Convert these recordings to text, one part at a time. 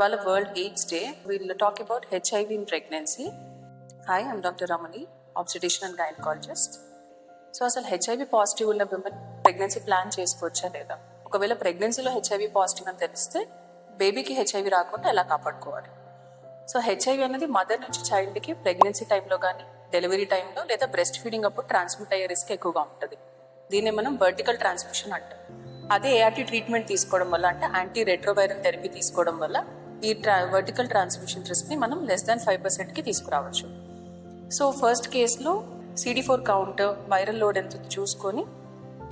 ఇవాళ world AIDS day. We'll talk about HIV in pregnancy. Hi, I'm Dr. Ramani, obstetrician and gynecologist. So అసలు HIV positive ఉన్న women pregnancy plan చేసుకోవచ్చా లేదా, ఒకవేళ ప్రెగ్నెన్సీలో HIV positive అని తెలిస్తే బేబీకి హెచ్ఐవి రాకుండా ఎలా కాపాడుకోవాలి? సో హెచ్ఐవి అనేది మదర్ నుంచి చైల్డ్కి ప్రెగ్నెన్సీ టైంలో కానీ, డెలివరీ టైంలో లేదా బ్రెస్ట్ ఫీడింగ్ అప్పుడు ట్రాన్స్మిట్ అయ్యే రిస్క్ ఎక్కువగా ఉంటుంది. దీన్ని మనం వర్టికల్ ట్రాన్స్మిషన్ అంటాం. అదే ఏఆర్టీ ట్రీట్మెంట్ తీసుకోవడం వల్ల, అంటే యాంటీ రెట్రోవైరల్ థెరపీ తీసుకోవడం వల్ల ఈ వర్టికల్ ట్రాన్స్మిషన్ రిస్క్ని మనం లెస్ దాన్ 5%కి తీసుకురావచ్చు. సో ఫస్ట్ కేసులో CD4 కౌంట్, వైరల్ లోడ్ ఎంత చూసుకొని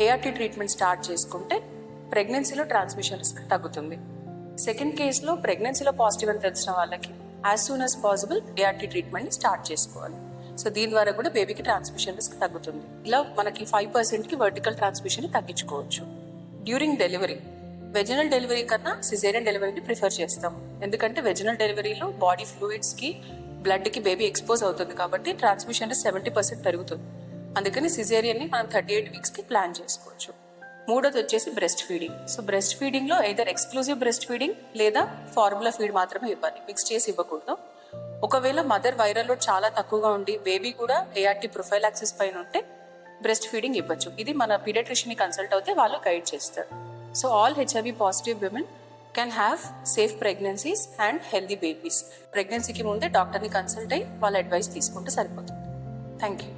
ఏఆర్టీ ట్రీట్మెంట్ స్టార్ట్ చేసుకుంటే ప్రెగ్నెన్సీలో ట్రాన్స్మిషన్ రిస్క్ తగ్గుతుంది. సెకండ్ కేసులో ప్రెగ్నెన్సీలో పాజిటివ్ అని తెలిసిన వాళ్ళకి as soon as possible ART ట్రీట్మెంట్ని స్టార్ట్ చేసుకోవాలి. సో దీని ద్వారా కూడా బేబీకి ట్రాన్స్మిషన్ రిస్క్ తగ్గుతుంది. ఇలా మనకి 5%కి వర్టికల్ ట్రాన్స్మిషన్ తగ్గించుకోవచ్చు. డ్యూరింగ్ డెలివరీ, వెజినల్ డెలివరీ కన్నా సిజేరియన్ డెలివరీని ప్రిఫర్ చేస్తాం. ఎందుకంటే వెజినల్ డెలివరీలో బాడీ ఫ్లూయిడ్స్కి, బ్లడ్కి బేబీ ఎక్స్పోజ్ అవుతుంది కాబట్టి ట్రాన్స్మిషన్ 70% పెరుగుతుంది. అందుకని సిజేరియన్ని మనం 38 వీక్స్కి ప్లాన్ చేసుకోవచ్చు. మూడోది వచ్చేసి బ్రెస్ట్ ఫీడింగ్. సో బ్రెస్ట్ ఫీడింగ్లో ఎయిదర్ ఎక్స్క్లూజివ్ బ్రెస్ట్ ఫీడింగ్ లేదా ఫార్ములా ఫీడ్ మాత్రమే ఇవ్వాలి, మిక్స్ చేసి ఇవ్వకూడదు. ఒకవేళ మదర్ వైరల్ లోడ్ చాలా తక్కువగా ఉండి బేబీ కూడా ఏఆర్టీ ప్రొఫైలాక్సిస్ పైన ఉంటే బ్రెస్ట్ ఫీడింగ్ ఇవ్వచ్చు. ఇది మన పీడియాట్రిషియన్ని కన్సల్ట్ అవుతే వాళ్ళు గైడ్ చేస్తారు. So all HIV positive women can have safe pregnancies and healthy babies. ప్రెగ్నెన్సీకి ముందే డాక్టర్ని కన్సల్ట్ అయ్యి వాళ్ళ అడ్వైస్ తీసుకుంటే సరిపోతుంది. Thank you.